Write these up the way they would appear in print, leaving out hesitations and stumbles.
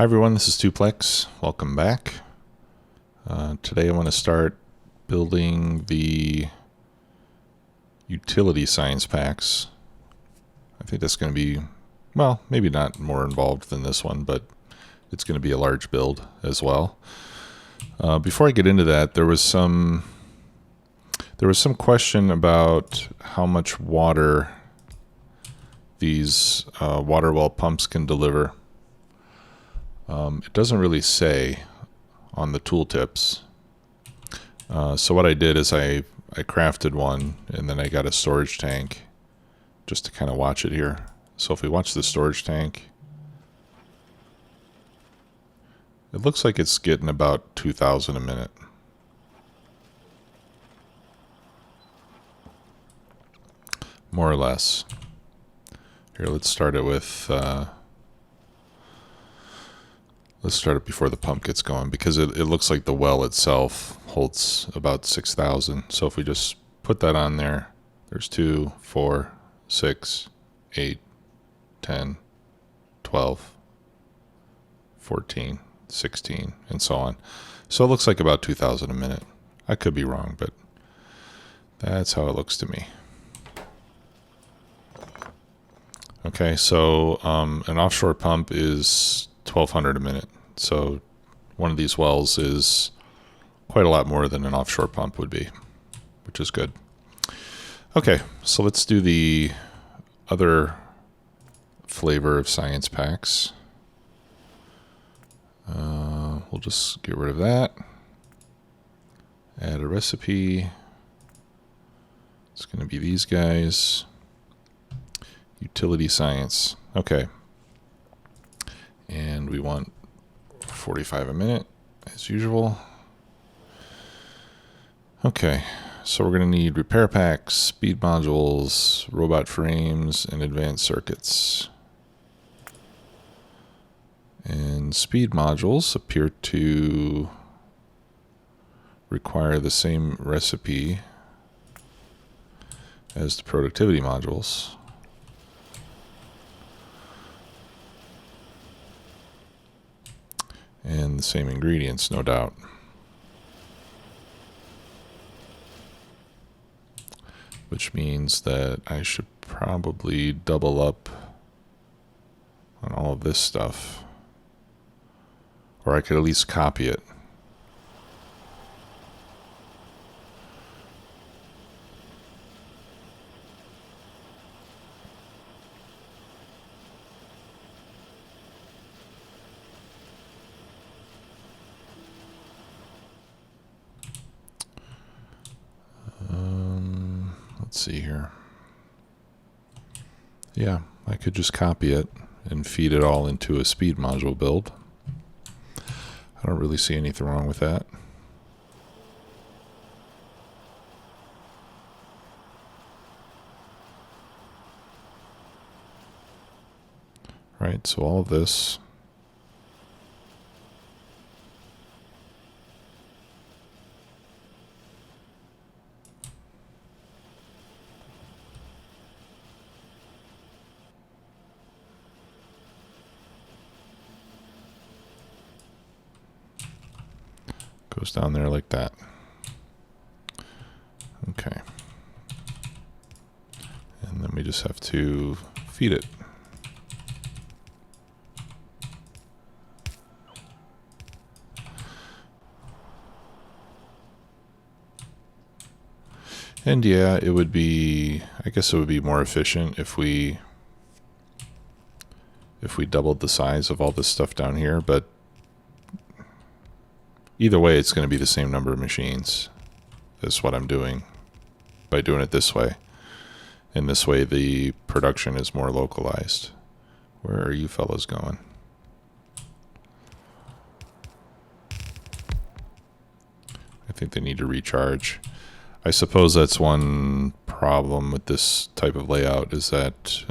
Hi everyone, this is Tuplex. Welcome back. Today I want to start building the utility science packs. I think that's going to be, well, maybe not more involved than this one, but it's going to be a large build as well. Before I get into that, there was some question about how much water these water well pumps can deliver. It doesn't really say on the tooltips. So what I did is I crafted one, and then I got a storage tank just to kind of watch it here. So if we watch the storage tank, it looks like it's getting about 2,000 a minute. More or less. Here, let's start it with... let's start it before the pump gets going, because it looks like the well itself holds about 6,000. So if we just put that on there, there's 2, 4, 6, 8, 10, 12, 14, 16, and so on. So it looks like about 2,000 a minute. I could be wrong, but that's how it looks to me. Okay, so an offshore pump is 1,200 a minute. So one of these wells is quite a lot more than an offshore pump would be, which is good. Okay, so let's do the other flavor of science packs. We'll just get rid of that. Add a recipe. It's going to be these guys. Utility science. Okay. And we want 45 a minute, as usual. Okay, so we're going to need repair packs, speed modules, robot frames, and advanced circuits. And speed modules appear to require the same recipe as the productivity modules. And the same ingredients, no doubt. Which means that I should probably double up on all of this stuff. Or I could at least copy it. Let's see here. Yeah, I could just copy it and feed it all into a speed module build. I don't really see anything wrong with that. Right, so all of this goes down there like that. Okay. And then we just have to feed it. And yeah, it would be, I guess it would be more efficient if we doubled the size of all this stuff down here, but either way, it's going to be the same number of machines. That's what I'm doing by doing it this way. And this way, the production is more localized. Where are you fellas going? I think they need to recharge. I suppose that's one problem with this type of layout, is that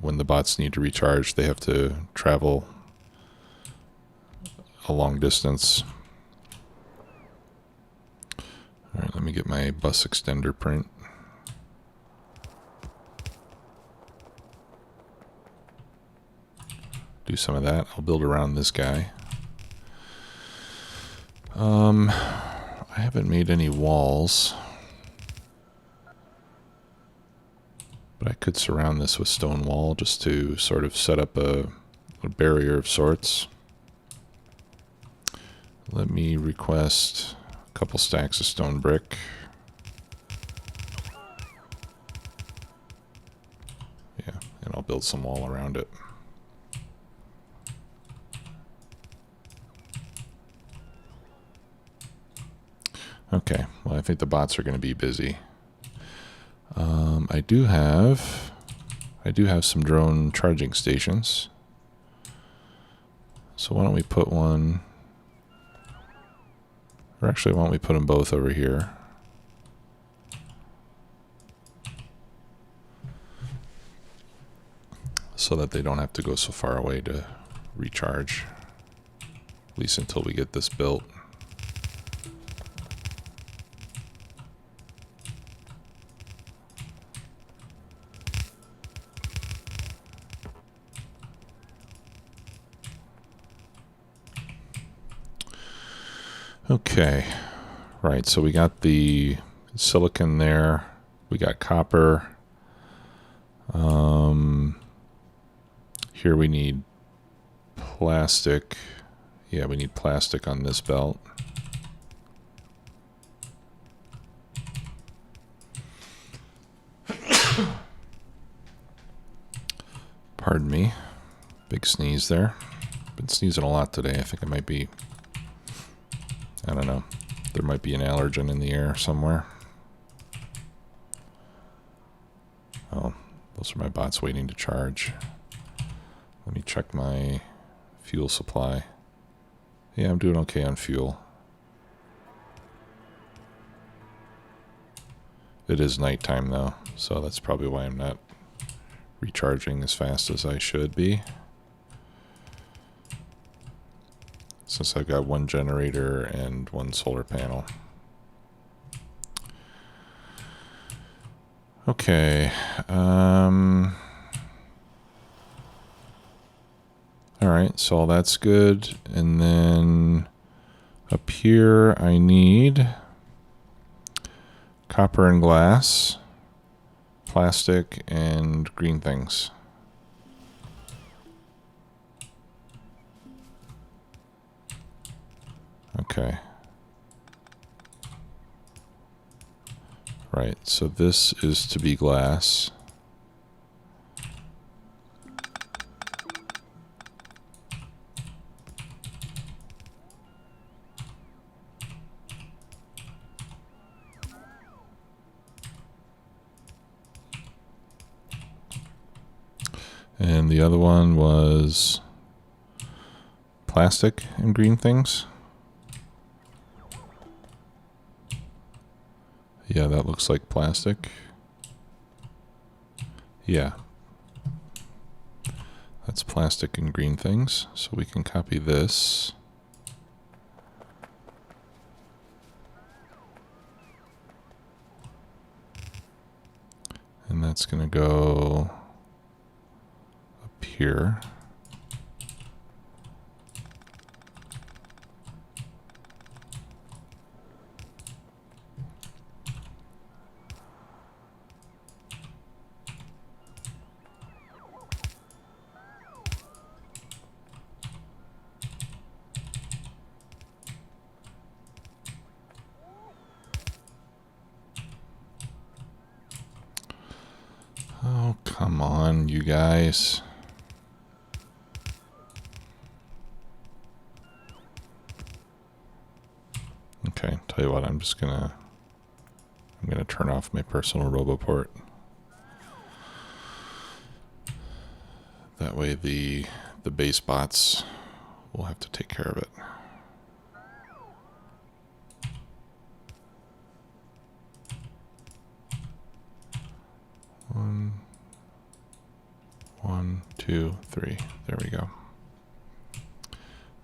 when the bots need to recharge, they have to travel a long distance. All right, let me get my bus extender print. do some of that. I'll build around this guy. I haven't made any walls, but I could surround this with stone wall just to sort of set up a barrier of sorts. Let me request a couple stacks of stone brick. Yeah, and I'll build some wall around it. Okay, well, I think the bots are going to be busy. I do have some drone charging stations. So why don't we put one, or actually why don't we put them both over here? So that they don't have to go so far away to recharge, at least until we get this built. Okay, right, so we got the silicon there, we got copper. Here we need plastic. Yeah, we need plastic on this belt. Pardon me, big sneeze there. Been sneezing a lot today. I think I might be, I don't know, there might be an allergen in the air somewhere. Oh, those are my bots waiting to charge. Let me check my fuel supply. Yeah, I'm doing okay on fuel. It is nighttime though, so that's probably why I'm not recharging as fast as I should be. Since I've got one generator and one solar panel. Okay. Alright, so all that's good. And then up here I need copper and glass, plastic, and green things. Okay. Right, so this is to be glass. And the other one was plastic and green things. Yeah, that looks like plastic. Yeah. That's plastic and green things. So we can copy this. And that's going to go up here. Oh, come on, you guys. Okay, tell you what, I'm gonna turn off my personal RoboPort. That way the base bots will have to take care of it. One, two, three. There we go.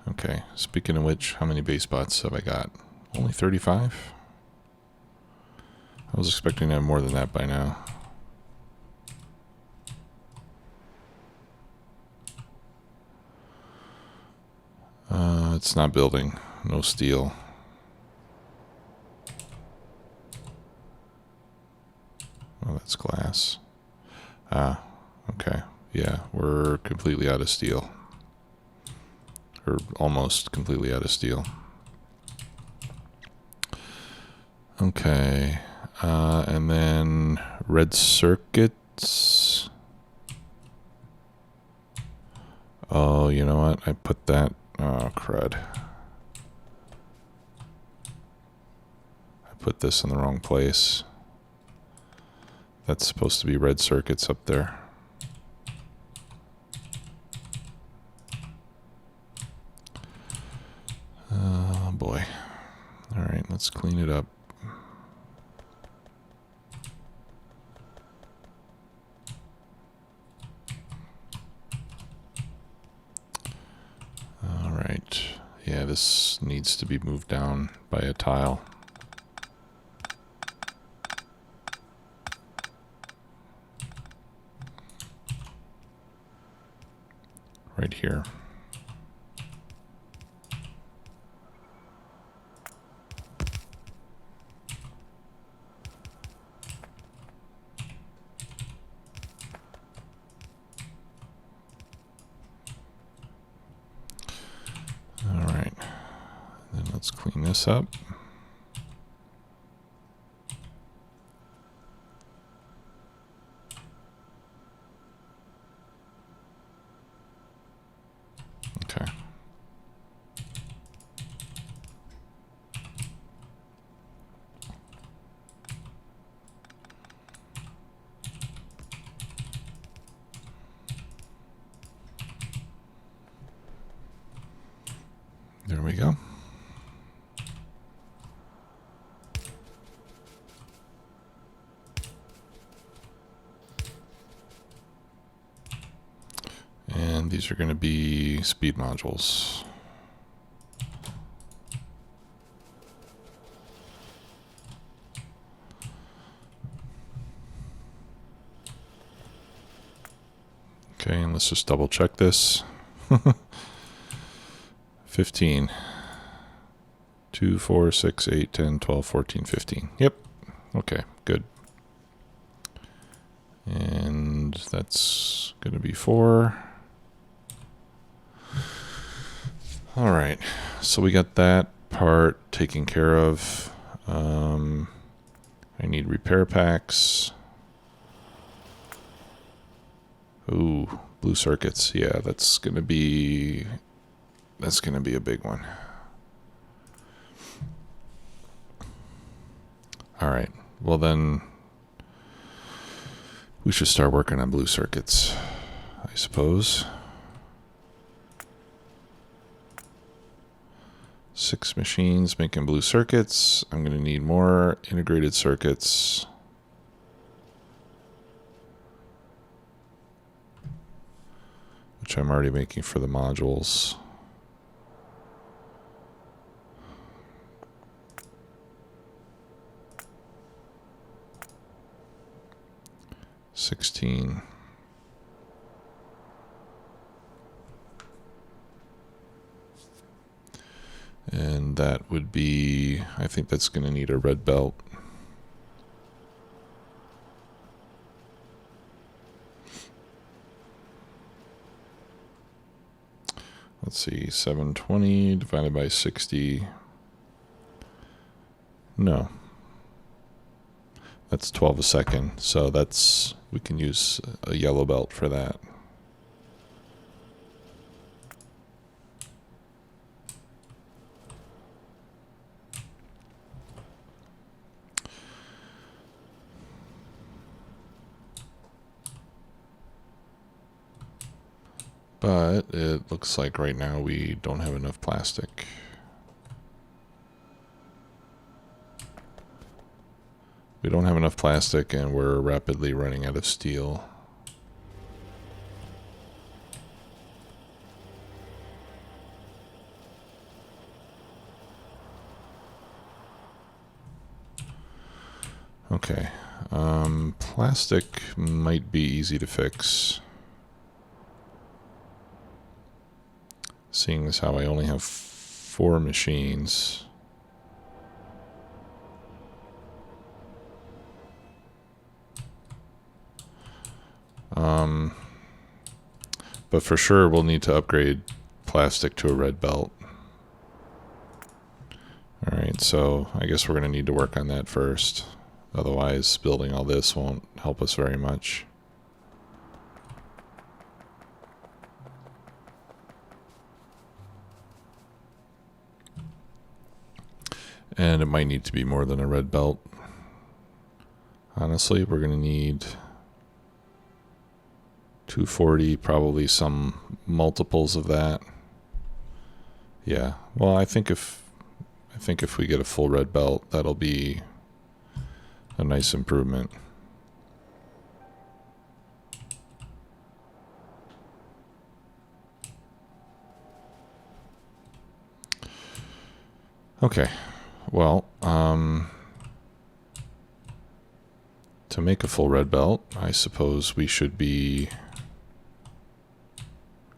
Okay, speaking of which, how many base bots have I got? Only 35? I was expecting to have more than that by now. It's not building. No steel. Oh, that's glass. Ah, okay. Yeah, we're completely out of steel. Or almost completely out of steel. Okay. And then red circuits. Oh, you know what? I put that... Oh, crud. I put this in the wrong place. That's supposed to be red circuits up there. Oh, boy. All right, let's clean it up. All right. Yeah, this needs to be moved down by a tile. Right here. All right. Then let's clean this up. Okay. There we go. And these are going to be speed modules. Okay, and let's just double check this. 15. 2, 4, 6, 8, 10, 12, 14, 15. Yep. Okay, good. And that's going to be 4. All right, so we got that part taken care of. I need repair packs. Ooh, blue circuits. Yeah, that's gonna be a big one. All right. Well then, we should start working on blue circuits, I suppose. 6 machines making blue circuits. I'm going to need more integrated circuits. Which I'm already making for the modules. $16. And that would be, I think that's going to need a red belt. Let's see, 720 divided by 60. No. That's 12 a second. So that's, we can use a yellow belt for that. But it looks like right now we don't have enough plastic. We don't have enough plastic and we're rapidly running out of steel. Okay, plastic might be easy to fix. Seeing as how I only have 4 machines. But for sure we'll need to upgrade plastic to a red belt. Alright, so I guess we're going to need to work on that first. Otherwise, building all this won't help us very much. And it might need to be more than a red belt. Honestly, we're going to need 240, probably some multiples of that. Yeah, well, I think if we get a full red belt, that'll be a nice improvement. Okay, well, to make a full red belt, I suppose we should be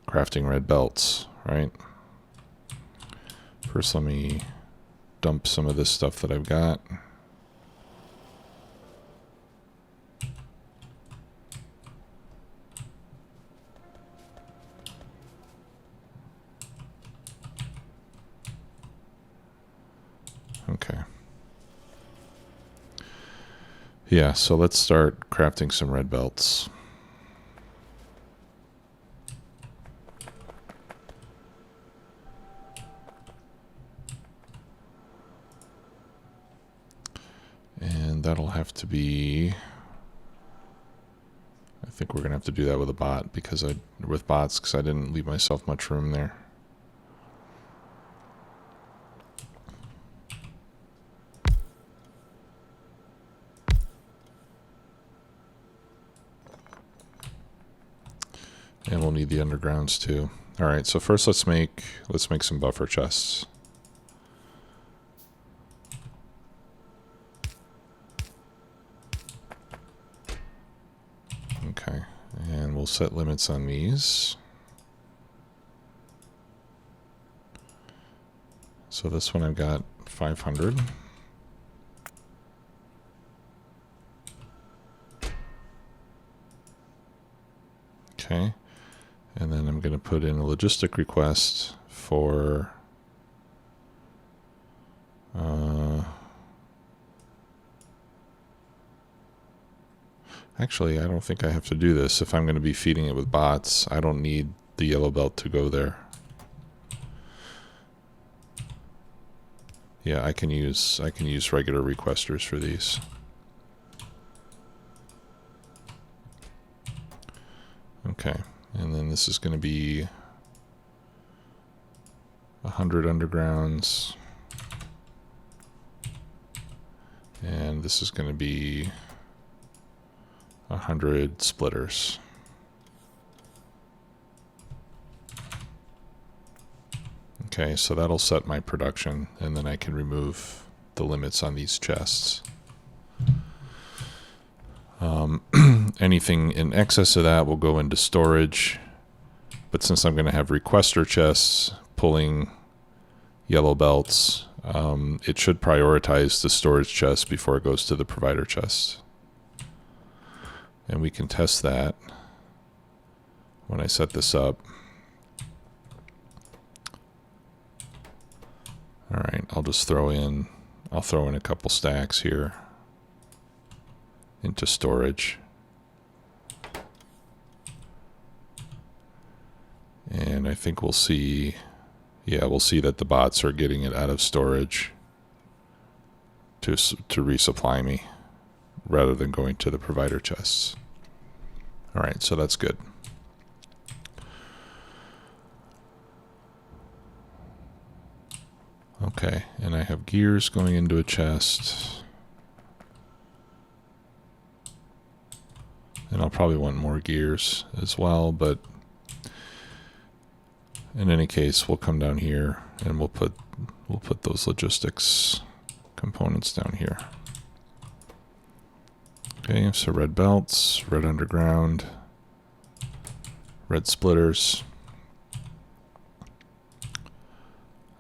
crafting red belts, right? First, let me dump some of this stuff that I've got. Okay. Yeah, so let's start crafting some red belts. And that'll have to be, I think we're gonna have to do that with a bot because with bots because I didn't leave myself much room there. And we'll need the undergrounds too. All right, so first let's make some buffer chests. Okay, and we'll set limits on these. So this one I've got 500. Okay, and then I'm going to put in a logistic request for actually, I don't think I have to do this. If I'm going to be feeding it with bots, I don't need the yellow belt to go there. Yeah, I can use regular requesters for these. Okay, and then this is going to be 100 undergrounds, and this is going to be 100 splitters. Okay, so that'll set my production, and then I can remove the limits on these chests. Anything in excess of that will go into storage, but since I'm going to have requester chests pulling yellow belts, it should prioritize the storage chest before it goes to the provider chest. And we can test that when I set this up. All right, I'll throw in a couple stacks here into storage. And I think we'll see, yeah, we'll see that the bots are getting it out of storage to resupply me rather than going to the provider chests. All right, so that's good. Okay, and I have gears going into a chest. And I'll probably want more gears as well, but in any case, we'll come down here and we'll put those logistics components down here. Okay, so red belts, red underground, red splitters.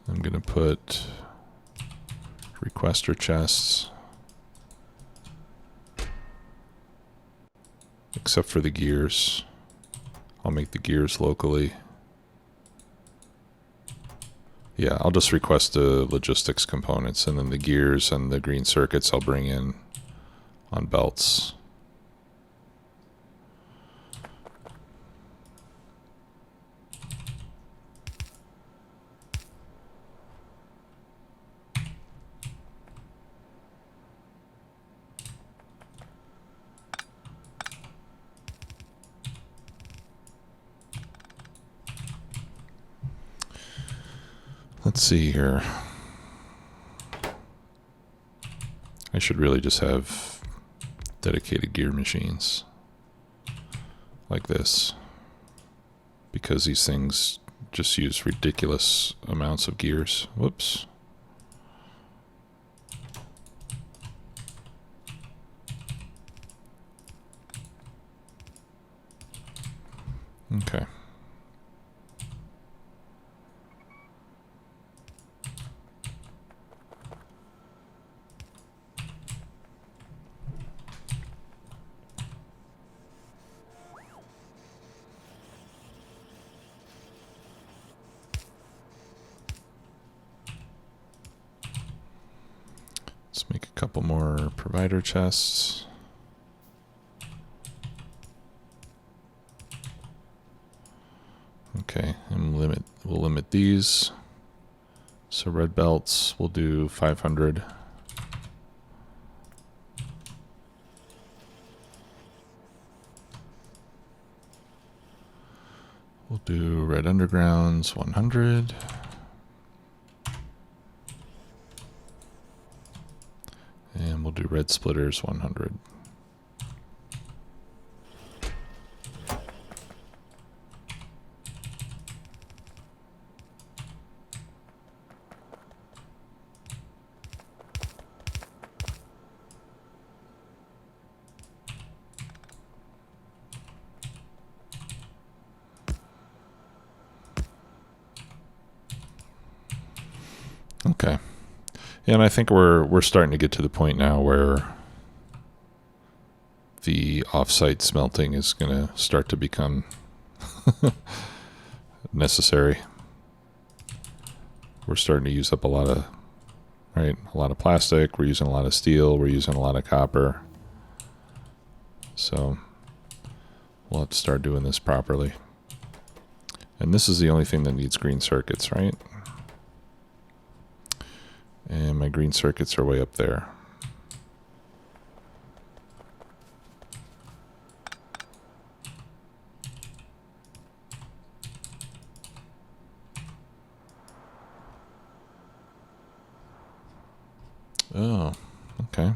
I'm going to going to put requester chests, except for the gears. I'll make the gears locally. Yeah, I'll just request the logistics components, and then the gears and the green circuits I'll bring in on belts. Let's see here. I should really just have dedicated gear machines like this, because these things just use ridiculous amounts of gears. Whoops. Okay. Let's make a couple more provider chests. Okay, and we'll limit these. So red belts, we'll do 500. We'll do red undergrounds, 100. And we'll do red splitters, 100. Okay. And I think we're starting to get to the point now where the offsite smelting is going to start to become necessary. We're starting to use up a lot of plastic. We're using a lot of steel. We're using a lot of copper. So we'll have to start doing this properly. And this is the only thing that needs green circuits, right? And my green circuits are way up there. Oh, okay.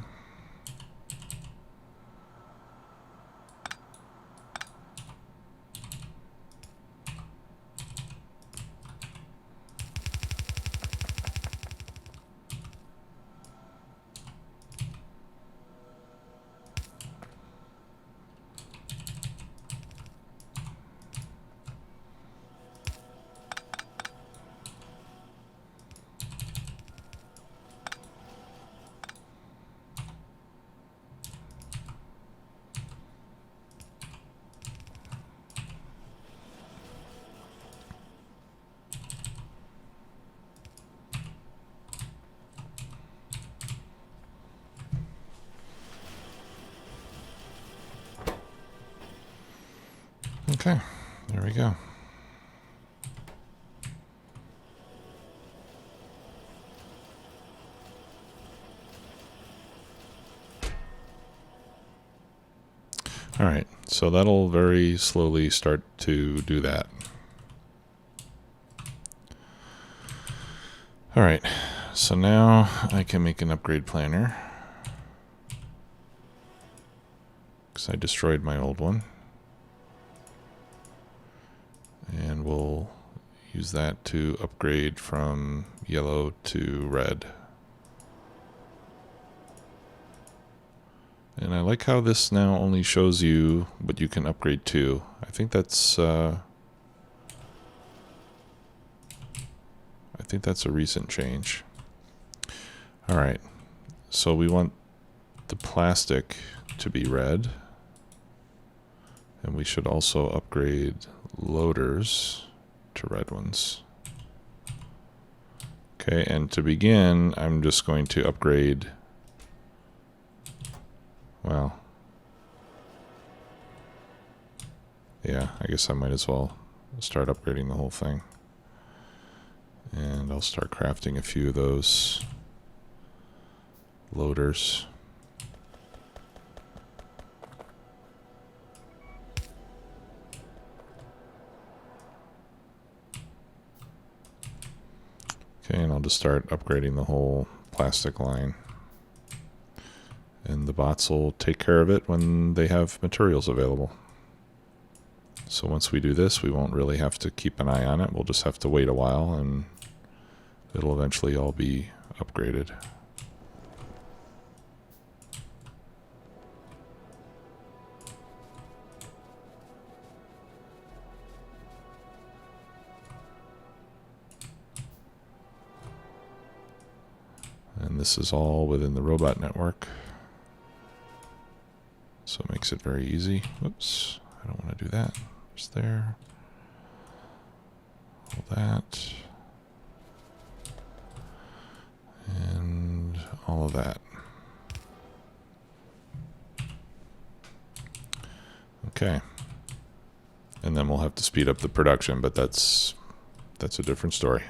Okay, there we go. All right, so that'll very slowly start to do that. All right, so now I can make an upgrade planner because I destroyed my old one. And we'll use that to upgrade from yellow to red. And I like how this now only shows you what you can upgrade to. I think think that's a recent change. All right, so we want the plastic to be red, and we should also upgrade loaders to red ones. Okay, and to begin, I'm just going to upgrade, well, yeah, I guess I might as well start upgrading the whole thing. And I'll start crafting a few of those loaders. Okay, and I'll just start upgrading the whole plastic line. And the bots will take care of it when they have materials available. So once we do this, we won't really have to keep an eye on it. We'll just have to wait a while, and it'll eventually all be upgraded. And this is all within the robot network. So it makes it very easy. Whoops, I don't want to do that. Just there. All that. And all of that. Okay. And then we'll have to speed up the production, but that's a different story.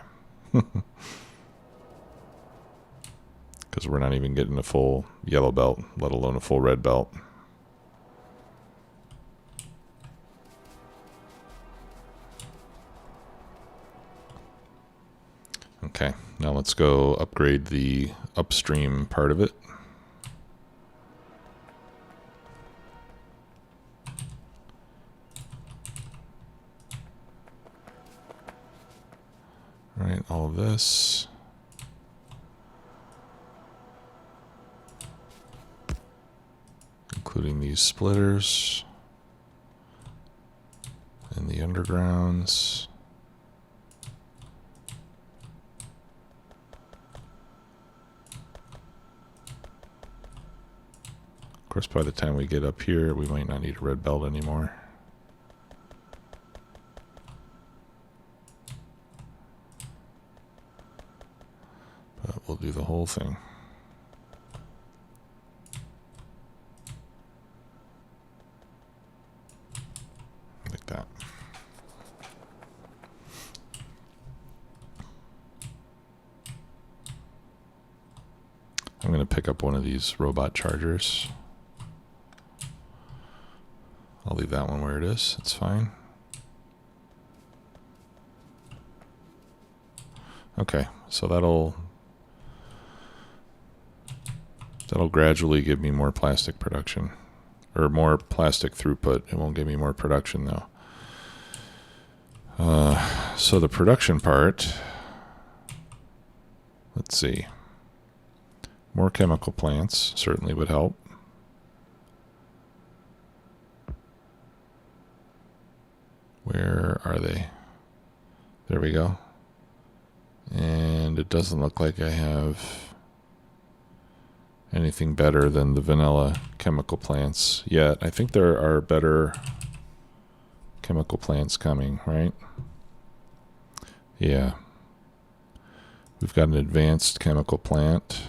Because we're not even getting a full yellow belt, let alone a full red belt. Okay, now let's go upgrade the upstream part of it. All right, all of this. Including these splitters and the undergrounds. Of course, by the time we get up here, we might not need a red belt anymore. But we'll do the whole thing. Like that. I'm going to pick up one of these robot chargers. I'll leave that one where it is. It's fine. Okay, so that'll gradually give me more plastic production, or more plastic throughput. It won't give me more production though. So the production part, let's see. More chemical plants certainly would help. Where are they? There we go. And it doesn't look like I have anything better than the vanilla chemical plants yet. I think there are better chemical plants coming, right? Yeah. We've got an advanced chemical plant,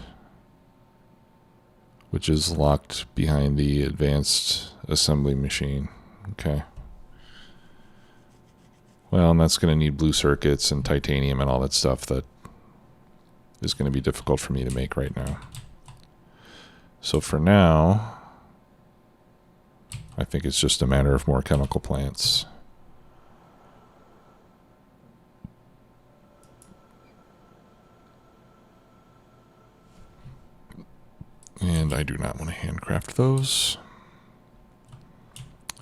which is locked behind the advanced assembly machine. Okay. Well, and that's going to need blue circuits and titanium and all that stuff that is going to be difficult for me to make right now. So for now, I think it's just a matter of more chemical plants. And I do not want to handcraft those.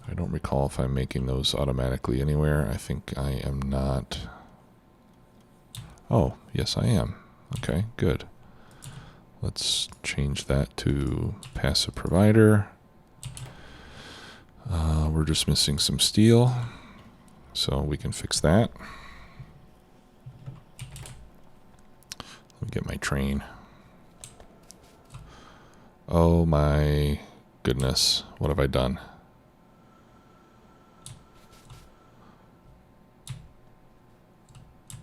I don't recall if I'm making those automatically anywhere. I think I am not. Oh, yes I am. Okay, good. Let's change that to passive provider. We're just missing some steel, so we can fix that. Let me get my train. Oh my goodness, what have I done?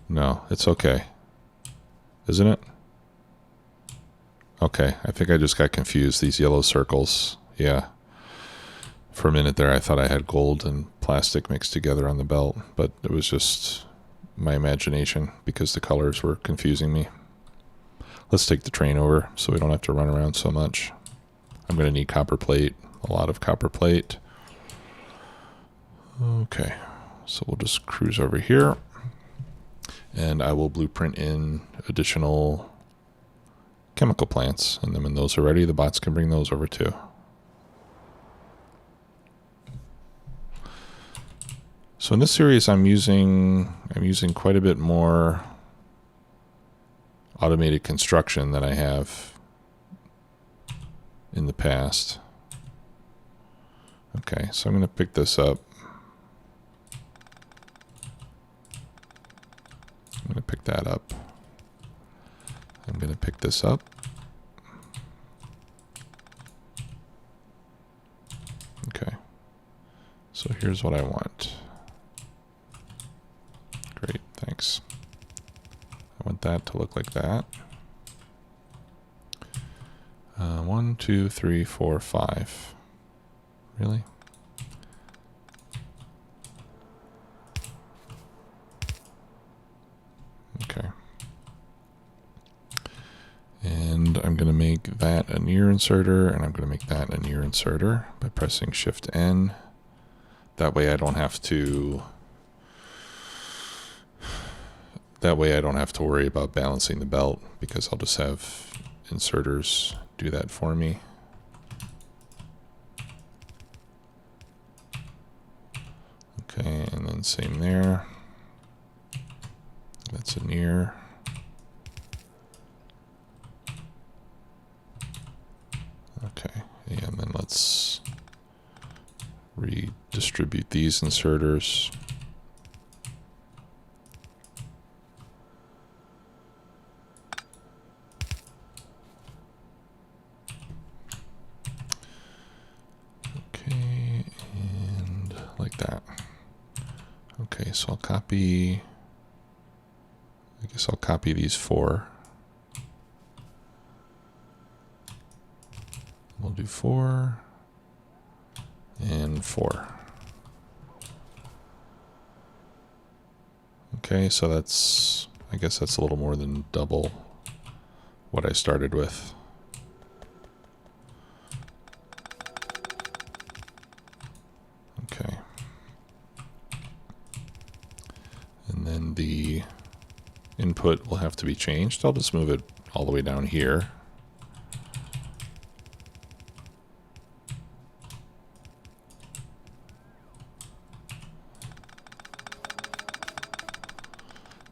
No, it's okay. Isn't it? Okay, I think I just got confused. These yellow circles. Yeah. For a minute there, I thought I had gold and plastic mixed together on the belt, but it was just my imagination because the colors were confusing me. Let's take the train over so we don't have to run around so much. I'm going to need copper plate, a lot of copper plate. Okay, so we'll just cruise over here. And I will blueprint in additional chemical plants. And then when those are ready, the bots can bring those over too. So in this series, I'm using quite a bit more automated construction than I have in the past. Okay, so I'm going to pick this up. I'm going to pick that up. I'm going to pick this up. Okay, so here's what I want. Great, thanks. I want that to look like that. 1, 2, 3, 4, 5. Really? Okay. And I'm going to make that a near inserter, and I'm going to make that a near inserter by pressing Shift N. That way I don't have to worry about balancing the belt, because I'll just have inserters do that for me. Okay, and then same there. That's a near. Okay, and then let's redistribute these inserters. Okay, and like that. Okay, so I'll copy, I guess I'll copy these 4. We'll do 4 and 4. Okay, so that's, I guess that's a little more than double what I started with. Okay. And then the input will have to be changed. I'll just move it all the way down here.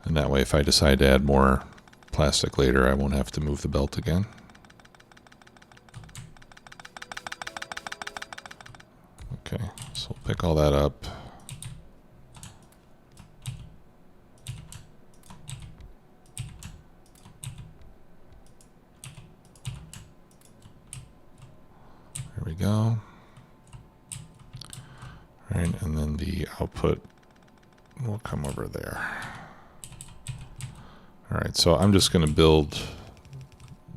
And that way, if I decide to add more plastic later, I won't have to move the belt again. Okay, so we'll pick all that up. There we go. All right, and then the output will come over there. All right, so I'm just going to build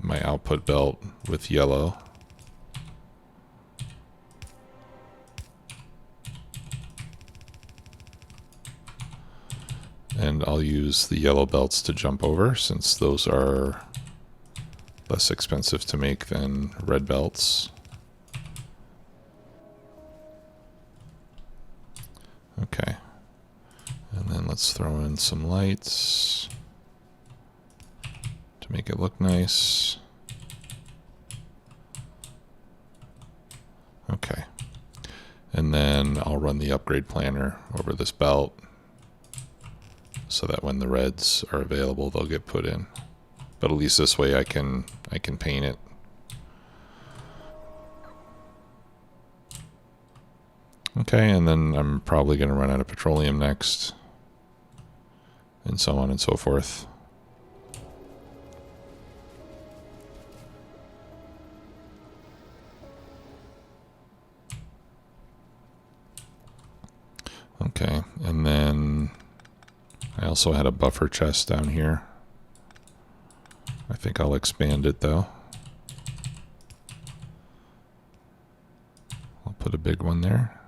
my output belt with yellow. And I'll use the yellow belts to jump over, since those are less expensive to make than red belts. Okay. And then let's throw in some lights to make it look nice. Okay. And then I'll run the upgrade planner over this belt so that when the reds are available, they'll get put in. But at least this way I can paint it. Okay, and then I'm probably going to run out of petroleum next, and so on and so forth. And then I also had a buffer chest down here. I think I'll expand it though. I'll put a big one there.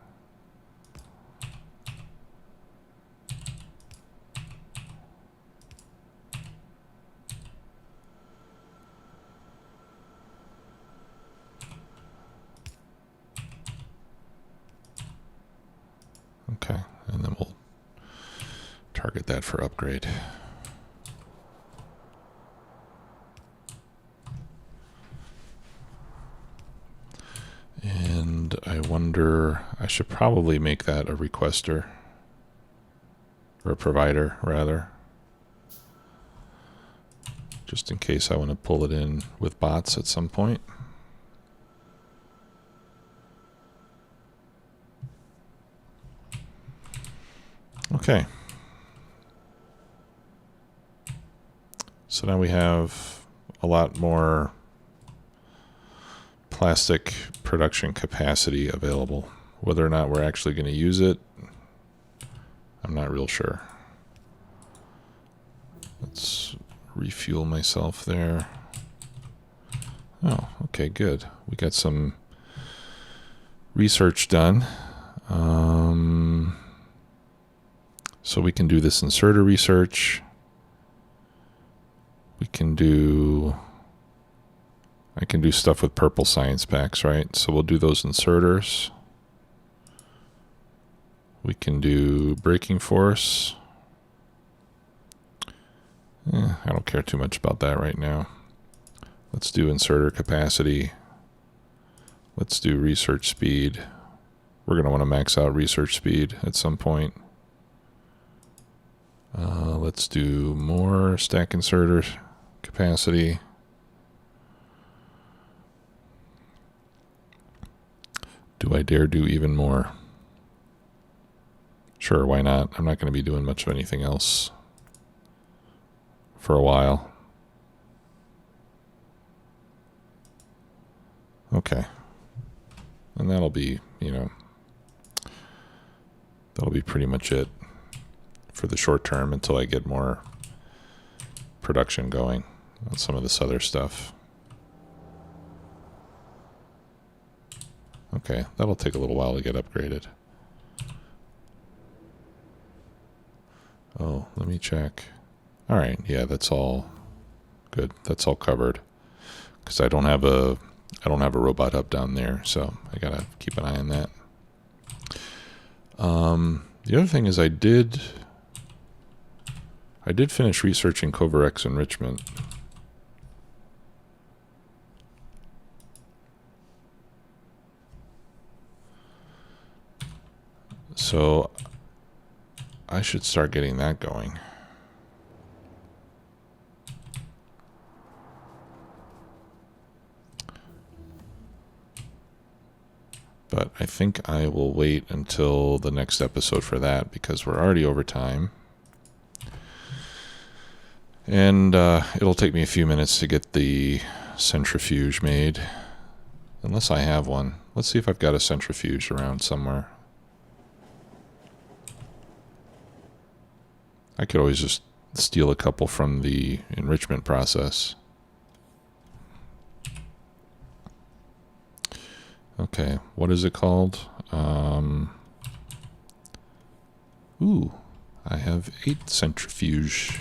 Okay, and then we'll target that for upgrade. And I wonder, I should probably make that a requester, or a provider rather, just in case I want to pull it in with bots at some point. Okay. So now we have a lot more plastic production capacity available. Whether or not we're actually going to use it, I'm not real sure. Let's refuel myself there. Oh, okay, good. We got some research done. So we can do this inserter research. We can do, I can do stuff with purple science packs, right? So we'll do those inserters. We can do braking force. I don't care too much about that right now. Let's do inserter capacity. Let's do research speed. We're going to want to max out research speed at some point. Let's do more stack inserter capacity. Do I dare do even more? Sure, why not? I'm not going to be doing much of anything else for a while. Okay. And that'll be, you know, that'll be pretty much it for the short term until I get more production going on some of this other stuff. Okay, that'll take a little while to get upgraded. Oh, let me check. All right, yeah, that's all good. That's all covered. Because I don't have a robot hub down there, so I gotta keep an eye on that. The other thing is I did finish researching CoverX enrichment. So I should start getting that going. But I think I will wait until the next episode for that because we're already over time. And it'll take me a few minutes to get the centrifuge made. Unless I have one. Let's see if I've got a centrifuge around somewhere. I could always just steal a couple from the enrichment process. Okay, what is it called? Ooh, I have 8 centrifugi.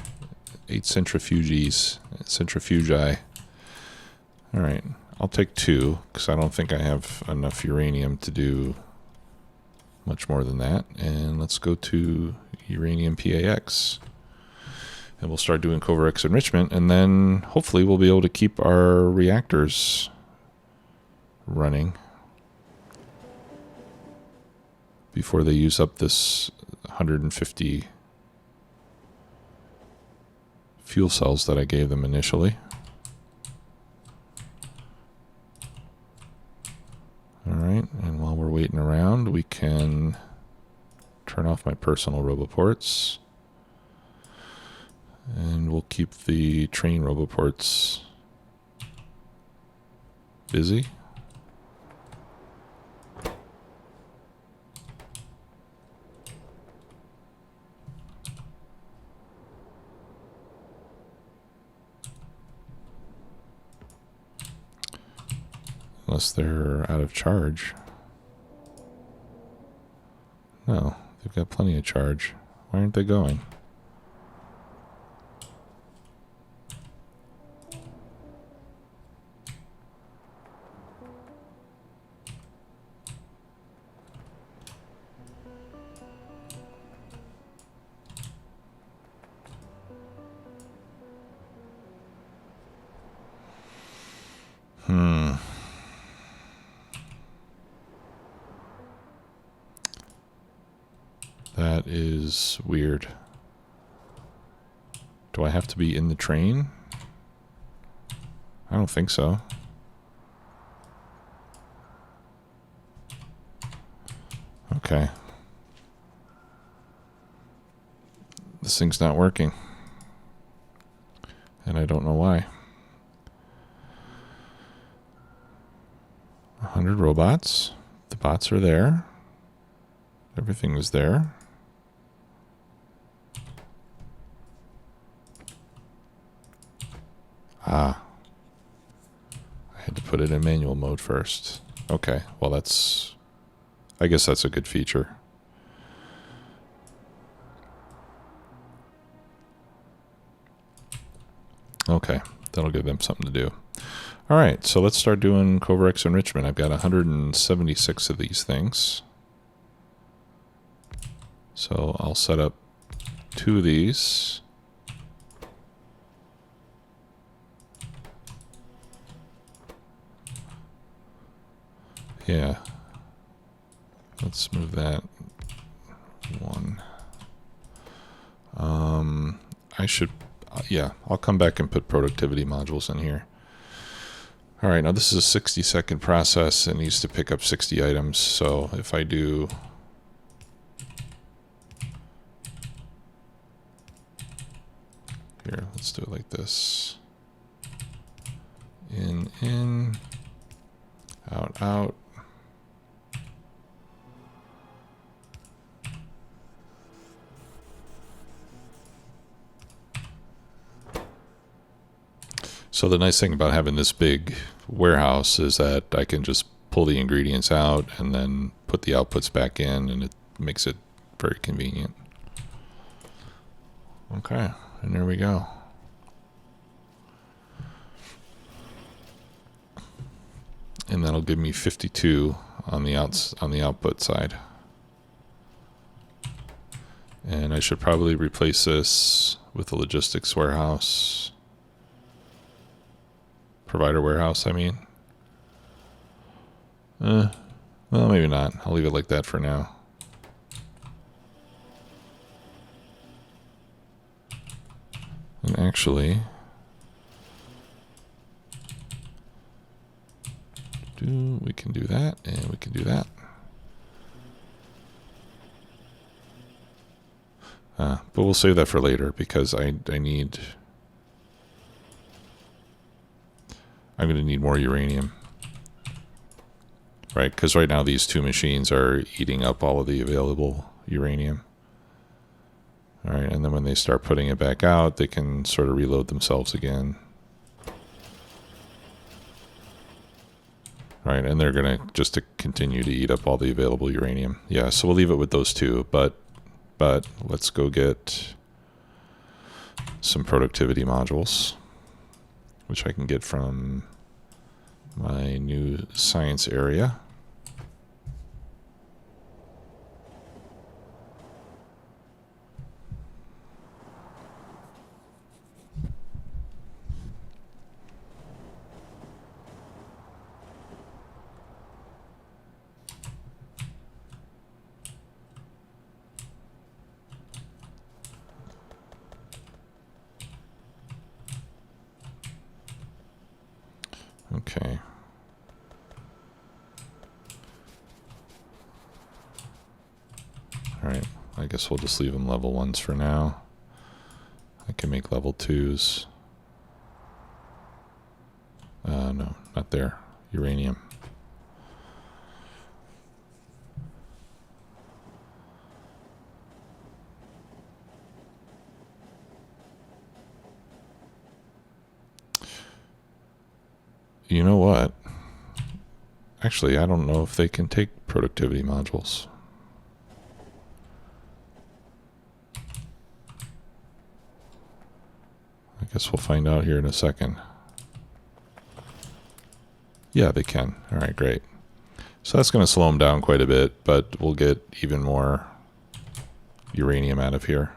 All right, I'll take 2 because I don't think I have enough uranium to do much more than that. And let's go to uranium PAX. And we'll start doing CoverX enrichment, and then hopefully we'll be able to keep our reactors running before they use up this 150 fuel cells that I gave them initially. All right, and while we're waiting around, we can turn off my personal roboports. And we'll keep the train roboports busy. Unless they're out of charge. No, they've got plenty of charge. Why aren't they going? That is weird. Do I have to be in the train? I don't think so. Okay. This thing's not working. And I don't know why. 100 robots. The bots are there. Everything is there. Ah. I had to put it in manual mode first. Okay, well that's... I guess that's a good feature. Okay, that'll give them something to do. Alright, so let's start doing Coverx enrichment. I've got 176 of these things. So I'll set up 2 of these. Yeah. Let's move that 1. I should, yeah, I'll come back and put productivity modules in here. All right, now this is a 60-second process. It needs to pick up 60 items. So if I do here, let's do it like this. In, out. So the nice thing about having this big warehouse is that I can just pull the ingredients out and then put the outputs back in, and it makes it very convenient. Okay, and there we go. And that'll give me 52 on the output side. And I should probably replace this with the logistics warehouse. Provider warehouse, I mean. Well, maybe not. I'll leave it like that for now. And actually, we can do that, and we can do that. But we'll save that for later because I'm going to need more uranium. Right, because right now these 2 machines are eating up all of the available uranium. All right, and then when they start putting it back out, they can sort of reload themselves again. All right, and they're going to just to continue to eat up all the available uranium. Yeah, so we'll leave it with those 2, but let's go get some productivity modules, which I can get from my new science area. Okay. All right, I guess we'll just leave them level 1s for now. I can make level 2s. No, not there. Uranium. You know what? Actually, I don't know if they can take productivity modules. I guess we'll find out here in a second. Yeah, they can. All right, great. So that's going to slow them down quite a bit, but we'll get even more uranium out of here.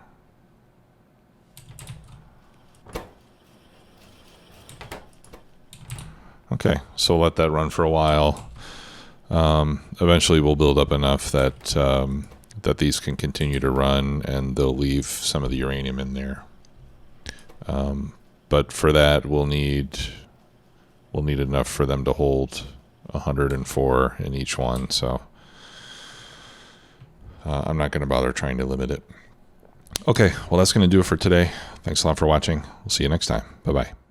Okay, so let that run for a while. Eventually we'll build up enough that that these can continue to run, and they'll leave some of the uranium in there. But for that, we'll need enough for them to hold 104 in each one. So I'm not going to bother trying to limit it. Okay, well, that's going to do it for today. Thanks a lot for watching. We'll see you next time. Bye-bye.